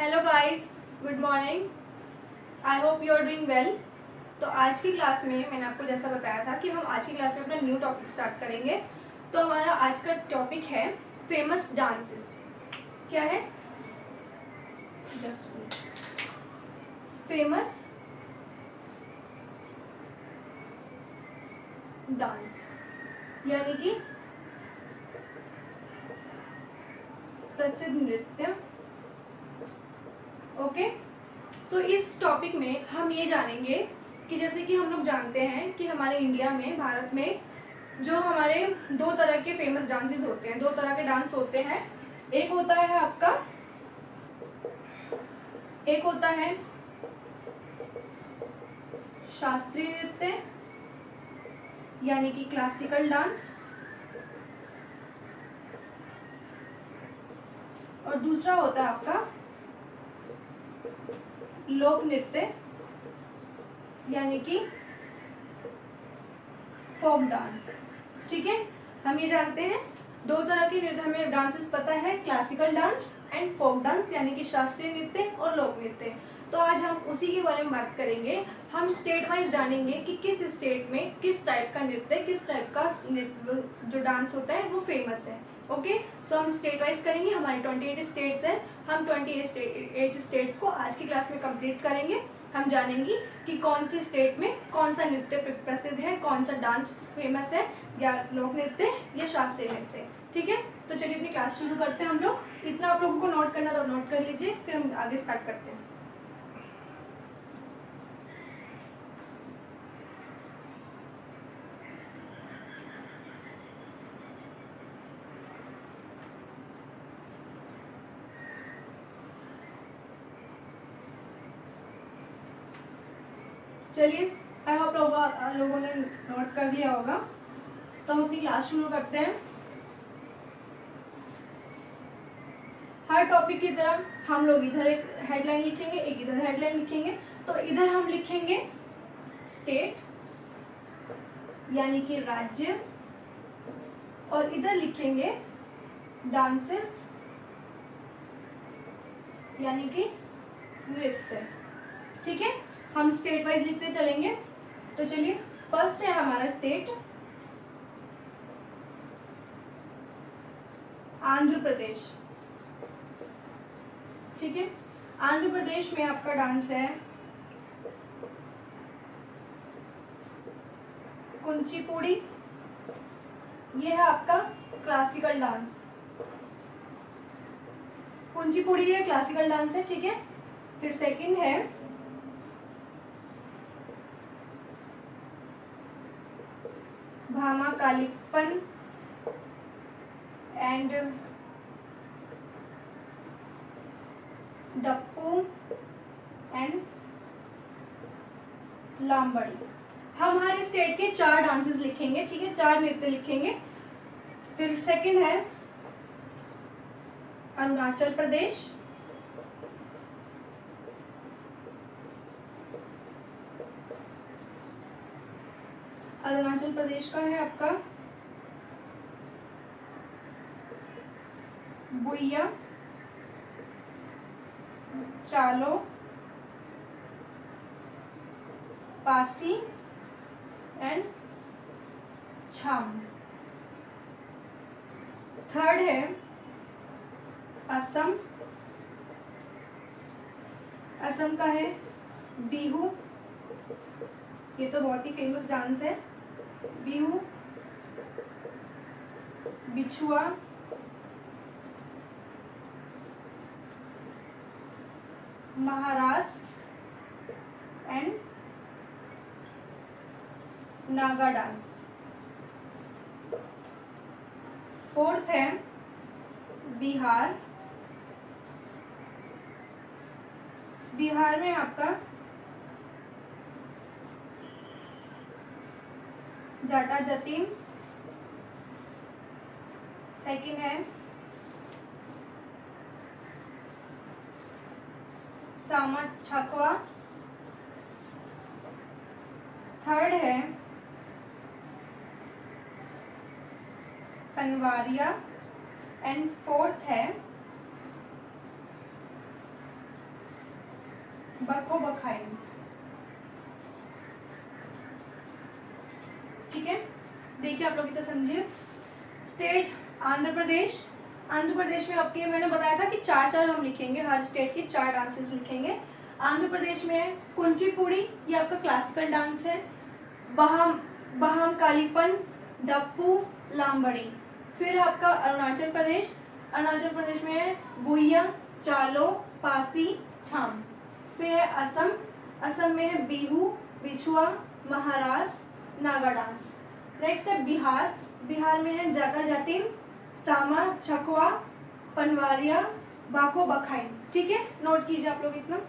Hello guys, good morning. I hope you are doing well. तो आज की class में मैंने आपको जैसा बताया था कि हम आज की क्लास में अपना न्यू टॉपिक स्टार्ट करेंगे। तो हमारा आज का टॉपिक है फेमस डांसेस। क्या है? जस्ट फेमस डांस, यानी कि प्रसिद्ध नृत्य। ओके, तो इस टॉपिक में हम ये जानेंगे कि जैसे कि हम लोग जानते हैं कि हमारे इंडिया में, भारत में जो हमारे दो तरह के फेमस डांसेस होते हैं, दो तरह के डांस होते हैं। एक होता है आपका, एक होता है शास्त्रीय नृत्य यानी कि क्लासिकल डांस, और दूसरा होता है आपका लोक नृत्य यानी कि फोक डांस। ठीक है, हम ये जानते हैं दो तरह के नृत्य, हमें डांसेस पता है, classical dance and folk dance यानी कि शास्त्रीय नृत्य और लोक नृत्य। तो आज हम उसी के बारे में बात करेंगे। हम स्टेट वाइज जानेंगे कि किस स्टेट में किस टाइप का नृत्य, किस टाइप का जो डांस होता है वो फेमस है। ओके, सो हम स्टेट वाइज करेंगे। हमारे 28 स्टेट्स हैं, हम 28 स्टेट्स को आज की क्लास में कंप्लीट करेंगे। हम जानेंगे कि कौन से स्टेट में कौन सा नृत्य प्रसिद्ध है, कौन सा डांस फेमस है, या लोक नृत्य या शास्त्रीय नृत्य। ठीक है, तो चलिए अपनी क्लास शुरू करते हैं हम लोग। इतना आप लोगों को नोट करना तो नोट कर लीजिए, फिर हम आगे स्टार्ट करते हैं। चलिए, आई होप लोगों ने नोट कर लिया होगा, तो हम अपनी क्लास शुरू करते हैं। हर टॉपिक की तरह हम लोग इधर एक हेडलाइन लिखेंगे, एक इधर हेडलाइन लिखेंगे। तो इधर हम लिखेंगे स्टेट यानी कि राज्य, और इधर लिखेंगे डांसेस यानी कि नृत्य। ठीक है, हम स्टेट वाइज लिखते चलेंगे। तो चलिए, फर्स्ट है हमारा स्टेट आंध्र प्रदेश। ठीक है, आंध्र प्रदेश में आपका डांस है कुचिपुड़ी। ये है आपका क्लासिकल डांस। कुचिपुड़ी ये क्लासिकल डांस है। ठीक है, फिर सेकंड है भामाकालिप्पन एंड डप्पू एंड लाम्बड़ी। हम हमारे स्टेट के 4 डांसेस लिखेंगे। ठीक है, 4 नृत्य लिखेंगे। फिर सेकंड है अरुणाचल प्रदेश, अरुणाचल प्रदेश का है आपका बुइया, चालो, पासी एंड छाम। थर्ड है असम, असम का है बिहू। ये तो बहुत ही फेमस डांस है, बिहू, बिछुआ, Maharashtra and Naga dance. Fourth है बिहार। बिहार में आपका जाटा जतीन। सेकंड है सामा छकवा। थर्ड है पनवारिया एंड फोर्थ है बखो बखाइन। ठीक है, देखिए आप लोग इतना समझिए। स्टेट आंध्र प्रदेश। आंध्र प्रदेश में आपके मैंने बताया था कि चार चार हम लिखेंगे, हर स्टेट के चार डांसेस लिखेंगे। आंध्र प्रदेश में है कुंचिपुड़ी, ये आपका क्लासिकल डांस है। बहाम कालीपन, डप्पू, लामबड़ी। फिर आपका अरुणाचल प्रदेश। अरुणाचल प्रदेश में है भुइया, चालो, पासी, छाम। फिर है असम। असम में है बिहू, बिछुआ, महारास, नागा डांस। नेक्स्ट है बिहार। बिहार में है जाटा जाटिन, सामा, छकवा, पनवारिया, बाको बखाइन। ठीक है, नोट कीजिए आप लोग इतना।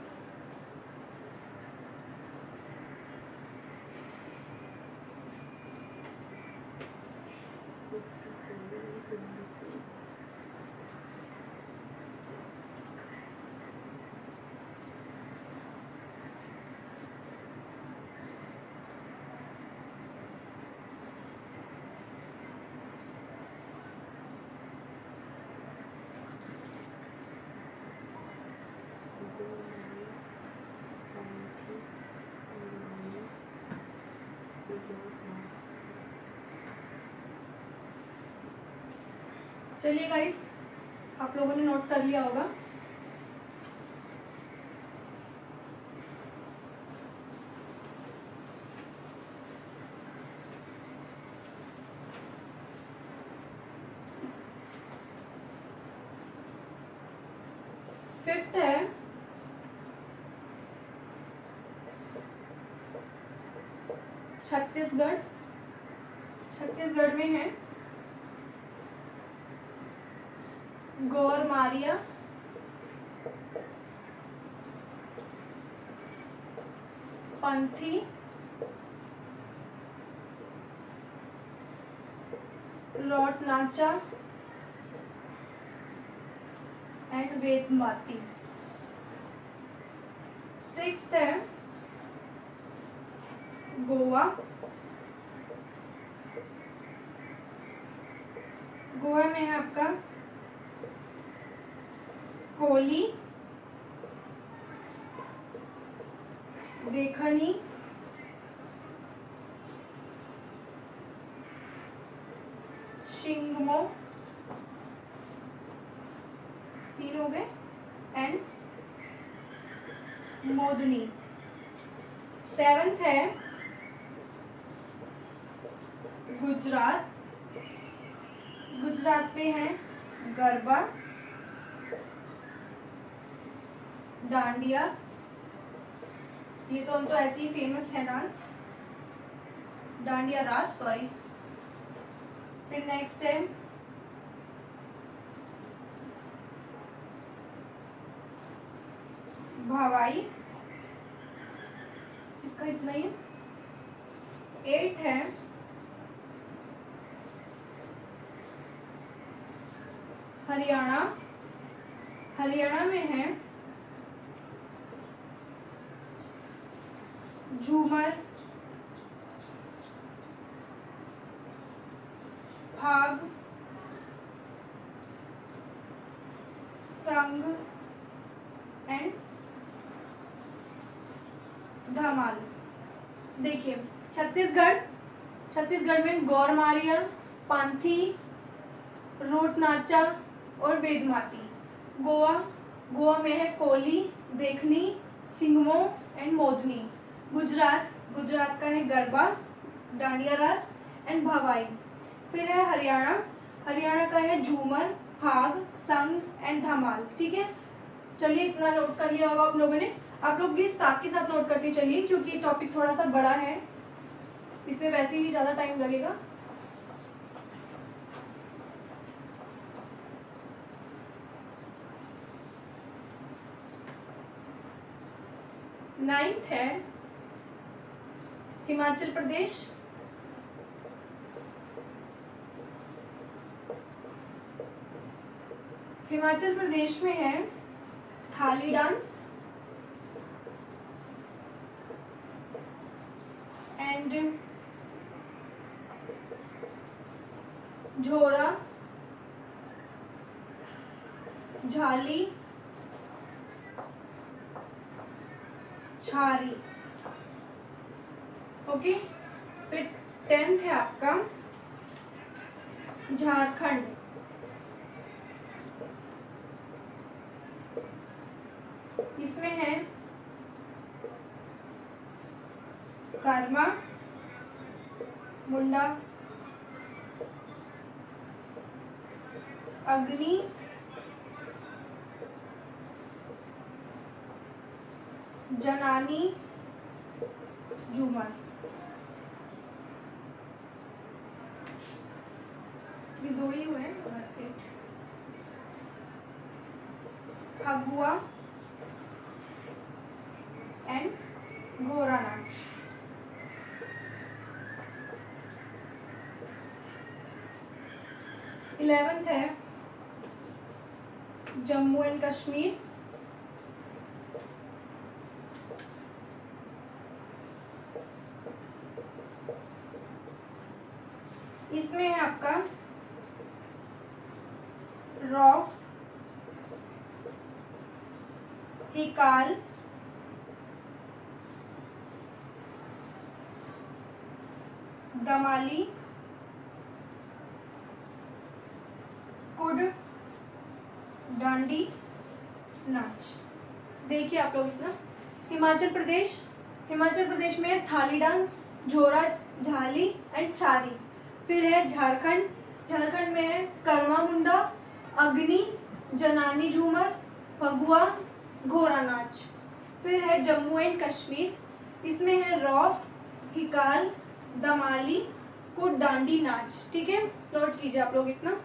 चलिए गाइस, आप लोगों ने नोट कर लिया होगा। फिफ्थ है छत्तीसगढ़। छत्तीसगढ़ में है गौरमारिया, पंथी, लौट नाचा एंड वेदमाती। सिक्स्थ है गोवा। गोवा में है आपका कोली, देखनी, शिंगमो, तीन हो गए, एंड मोदनी। सेवंथ है गुजरात। गुजरात पे है गरबा, डांडिया, ये तो हम तो ऐसे ही फेमस है डांस, डांडिया रास, सॉरी। फिर नेक्स्ट है भवाई, इसका इतना ही। 8 है हरियाणा। हरियाणा में है झूमर, फाग, संग एंड धमाल। देखिए छत्तीसगढ़ में गौरमारिया, पांथी, रोट नाचा और वेदमाती। गोवा में है कोली, देखनी, सिंगमो एंड मोदनी। गुजरात का है गरबा, डांडिया रास एंड भवाई। फिर है हरियाणा का है झूमर, फाग, संग एंड धमाल। ठीक है, चलिए इतना नोट कर लिया होगा आप लोगों ने। आप लोग भी साथ के साथ नोट करते चलिए, क्योंकि टॉपिक थोड़ा सा बड़ा है, इसमें वैसे ही ज़्यादा टाइम लगेगा। नाइन्थ है हिमाचल प्रदेश। हिमाचल प्रदेश में है थाली डांस एंड झोरा, झाली, छारी। ओके, फिर 10th है आपका झारखंड। इसमें है कर्मा मुंडा, अग्नि, जनानी, झूमर। ये दो ही हुए हैं। फगुआ एंड घोड़ा नाच। इलेवेंथ है जम्मू एंड कश्मीर। इसमें है आपका रौफ, हिकाल, दमाली, कुड, डांडी नाच। देखिए आप लोग इतना। हिमाचल प्रदेश में है थाली डांस, झोरा झाली एंड छारी। फिर है झारखंड में है कर्मा मुंडा, अग्नि, जनानी झूमर, फगुआ, घोड़ा नाच। फिर है जम्मू एंड कश्मीर, इसमें है रौफ, हिकाल, दमाली, कुड, डांडी नाच। ठीक है, नोट कीजिए आप लोग इतना।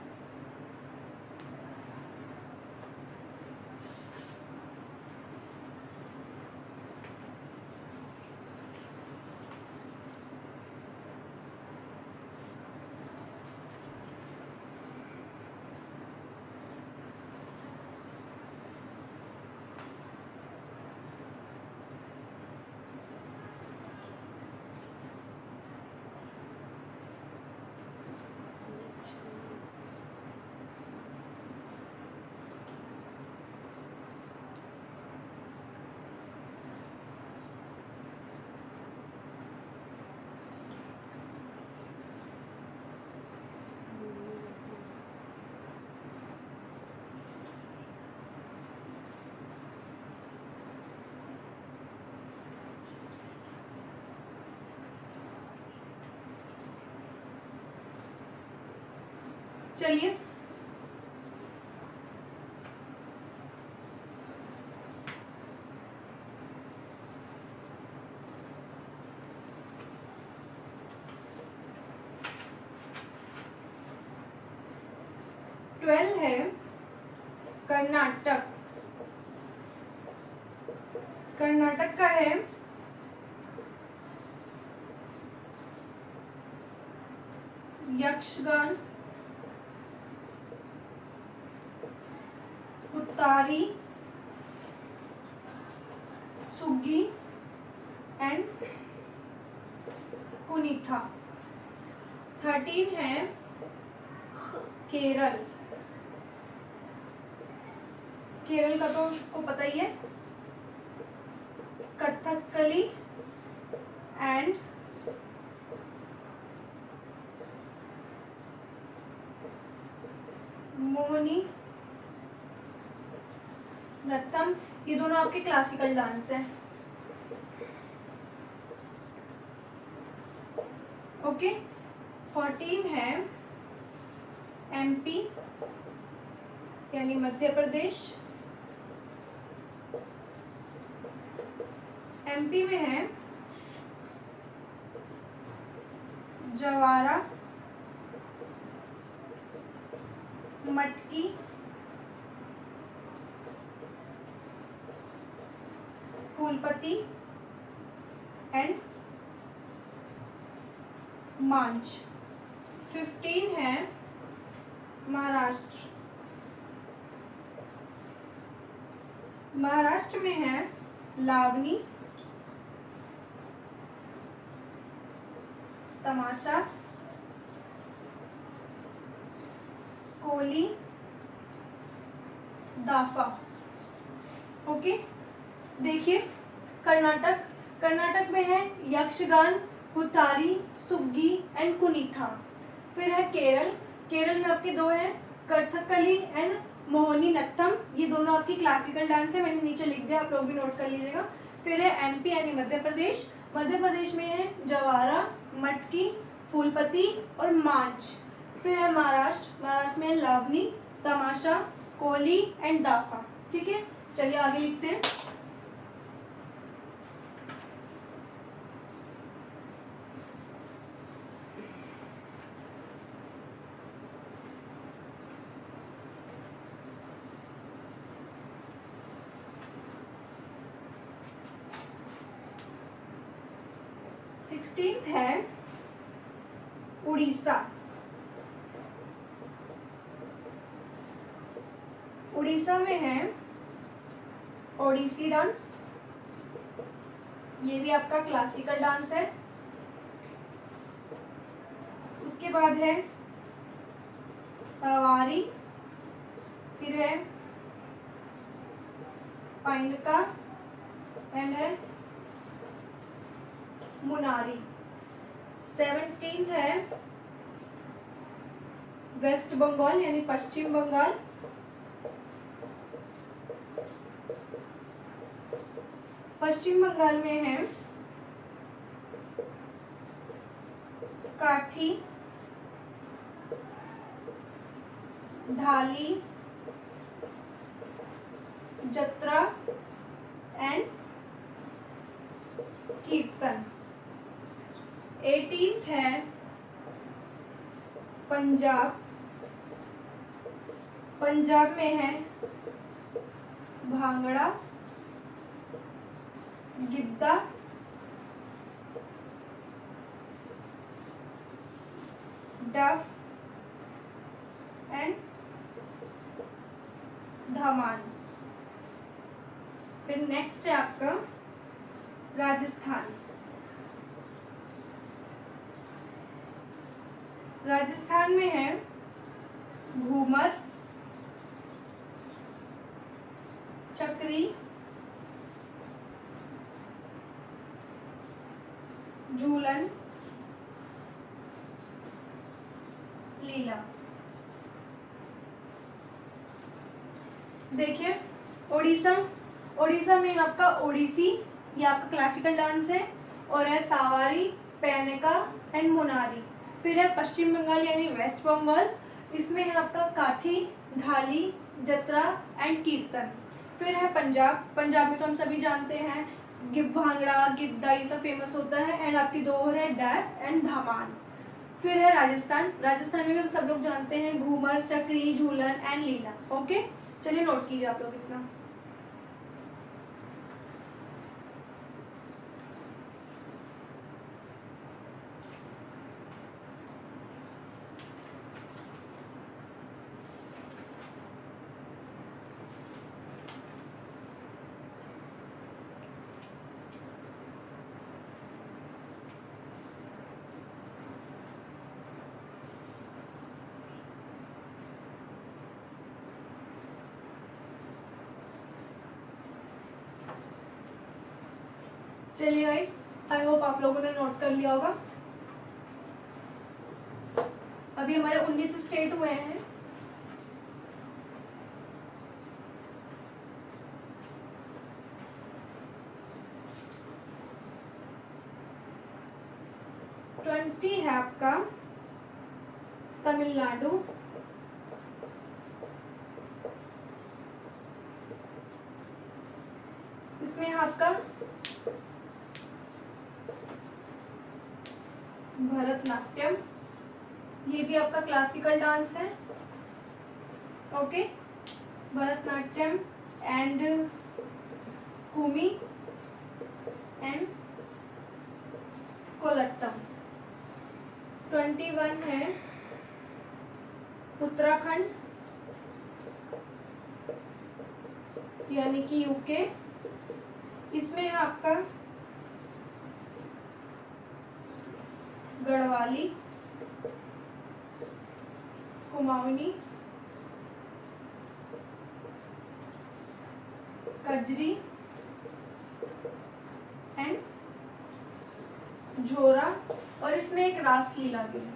चलिए ट्वेल्व है कर्नाटक। कर्नाटक का है यक्षगान, उत्तारी, सुग्गी एंड कुनीथा। 13 है केरल। केरल का तो आपको पता ही है, कथकली एंड मोहिनी नृत्यम। ये दोनों आपके क्लासिकल डांस हैं। ओके, 14 है एमपी यानी मध्य प्रदेश। एमपी में है जवारा, मटकी, फूलपति एंड मांझ। 15 है महाराष्ट्र। महाराष्ट्र में है लावनी, तमाशा, कोली, दाफा। ओके, देखिए कर्नाटक, कर्नाटक में है यक्षगान, हुथारी, सुग्गी एंड कुनीथा। फिर है केरल, केरल में आपके दो हैं, कथकली एंड मोहिनीअट्टम, ये दोनों आपकी क्लासिकल डांस है, मैंने नीचे लिख दिया, आप लोग भी नोट कर लीजिएगा। फिर है एमपी यानी मध्य प्रदेश, मध्य प्रदेश में है जवारा, मटकी, फूलपति और मांझ। फिर है महाराष्ट्र, महाराष्ट्र में लावनी, तमाशा, कोली एंड दाफा। ठीक है, चलिए आगे लिखते हैं। सिक्सटीन्थ है उड़ीसा, उड़ीसा में है ओडिसी डांस, ये भी आपका क्लासिकल डांस है। उसके बाद है सवारी, फिर है पाइनका एंड है मुनारी। 17th है वेस्ट बंगाल यानी पश्चिम बंगाल, पश्चिम बंगाल में है काठी, ढाली, जत्रा एंड कीर्तन। 18th है पंजाब, पंजाब में है भांगड़ा, गिद्दा, डफ एंड धमान। फिर नेक्स्ट है आपका राजस्थान, राजस्थान में है घूमर, चक्री, झूलन, लीला। देखिए ओडिशा, ओडिशा में आपका ओडिसी, ये आपका क्लासिकल डांस है, और है सावारी, पैनका एंड मुनारी। फिर है पश्चिम बंगाल यानी वेस्ट बंगाल, इसमें है आपका काठी, ढाली, जत्रा एंड कीर्तन। फिर है पंजाब, पंजाब में तो हम सभी जानते हैं भांगड़ा, गिद्दा, ये सब फेमस होता है, एंड आपकी दो और है डैफ एंड धमान। फिर है राजस्थान, राजस्थान में भी सब लोग जानते हैं घूमर, चक्री, झूलन एंड लीला। ओके, चलिए नोट कीजिए आप लोग इतना। चलिए गाइस, आई होप आप लोगों ने नोट कर लिया होगा। अभी हमारे 19 स्टेट हुए हैं, ट्वेंटी है आपका तमिलनाडु, इसमें है आपका भरतनाट्यम, ये भी आपका क्लासिकल डांस है। Okay, Bharatanatyam and Kumi and Kolattam. 21 है उत्तराखंड यानी कि यूके, इसमें है आपका गढ़वाली, कुमाऊनी, कजरी झोरा और इसमें एक रासलीला भी है।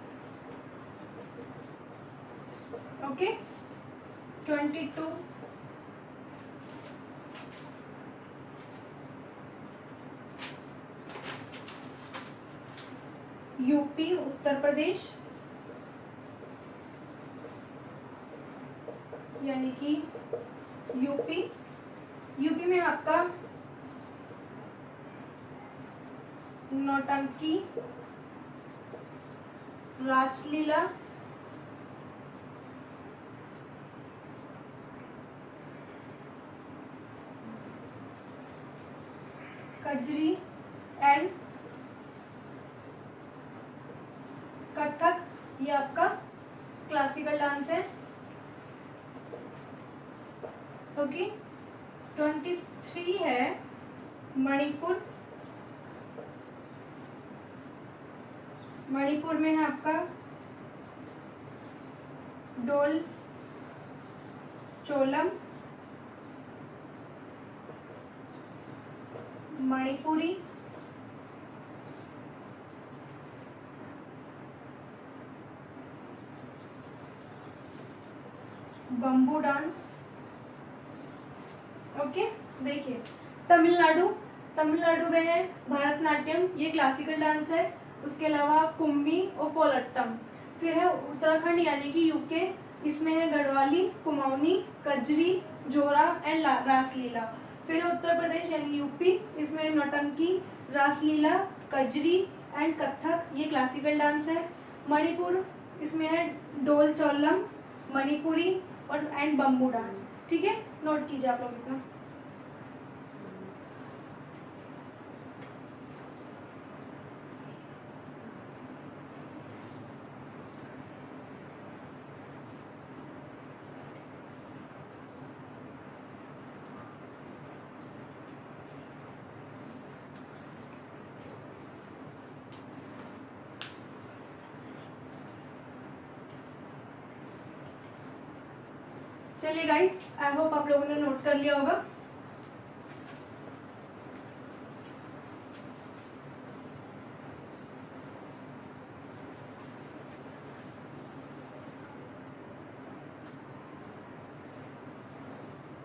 ओके 22 यूपी उत्तर प्रदेश यानी कि यूपी में आपका नौटंकी, रासलीला, कजरी एंड कथक, ये आपका क्लासिकल डांस है। ओके 23 है मणिपुर। मणिपुर में है आपका डोल Cholom, Manipuri, bamboo dance. Okay देखिए तमिलनाडु में है भरतनाट्यम, ये क्लासिकल डांस है। उसके अलावा कुम्मी और कोलट्टम। फिर है उत्तराखंड यानी कि यूके, इसमें है गढ़वाली, कुमाऊनी, कजरी, झोरा एंड रासलीला। फिर है उत्तर प्रदेश यानी यूपी, इसमें नौटंकी, रासलीला, कजरी एंड कथक, ये क्लासिकल डांस है। मणिपुर, इसमें है डोल चौलम, मणिपुरी और एंड बम्बू डांस। ठीक है, नोट कीजिए आप लोग इतना। चलिए गाइस, आई होप आप लोगों ने नोट कर लिया होगा।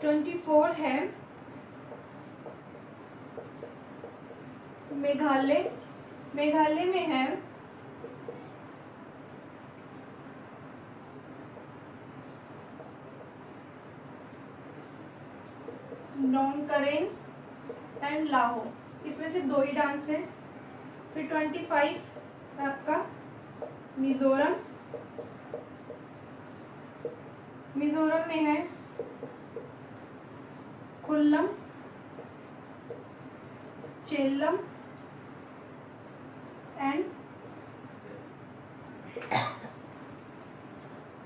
ट्वेंटी 24 है मेघालय। मेघालय में है नोंगकरेन एंड लाहो, इसमें से दो ही डांस है। फिर 25 है आपका मिजोरम। मिजोरम में है खुल्लम, चेल्लम एंड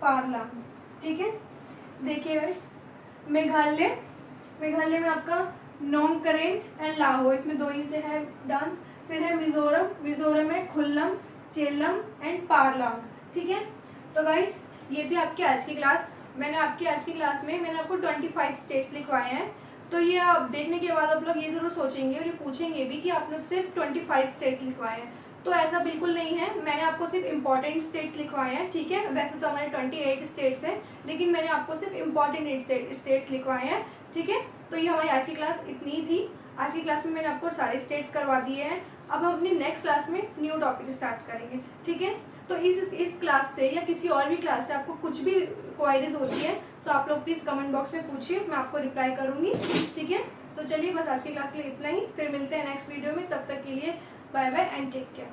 पारलाम। ठीक है, देखिए गाइस, मेघालय में आपका नोंगकरेन एंड लाहो, इसमें दो ही से है डांस। फिर है मिजोरम में खुल्लम, चेल्लम एंड पारलांग। ठीक है, तो गाइस ये थी आपकी आज की क्लास। मैंने आपको 25 स्टेट्स लिखवाए हैं। तो ये आप देखने के बाद आप लोग ये जरूर सोचेंगे और ये पूछेंगे भी कि आपने सिर्फ 25 स्टेट लिखवाए हैं। तो ऐसा बिल्कुल नहीं है, मैंने आपको सिर्फ इम्पॉर्टेंट स्टेट्स लिखवाए हैं। ठीक है, वैसे तो हमारे 28 स्टेट्स हैं, लेकिन मैंने आपको सिर्फ इम्पॉर्टेंट स्टेट्स लिखवाए हैं। ठीक है, तो ये हमारी आज की क्लास इतनी थी। आज की क्लास में मैंने आपको सारे स्टेट्स करवा दिए हैं। अब हम अपनी नेक्स्ट क्लास में न्यू टॉपिक स्टार्ट करेंगे। ठीक है, तो इस क्लास से या किसी और भी क्लास से आपको कुछ भी क्वायरीज होती है तो आप लोग प्लीज़ कमेंट बॉक्स में पूछिए, मैं आपको रिप्लाई करूँगी। ठीक है, तो चलिए बस आज की क्लास के लिए इतना ही। फिर मिलते हैं नेक्स्ट वीडियो में, तब तक के लिए bye bye and take care.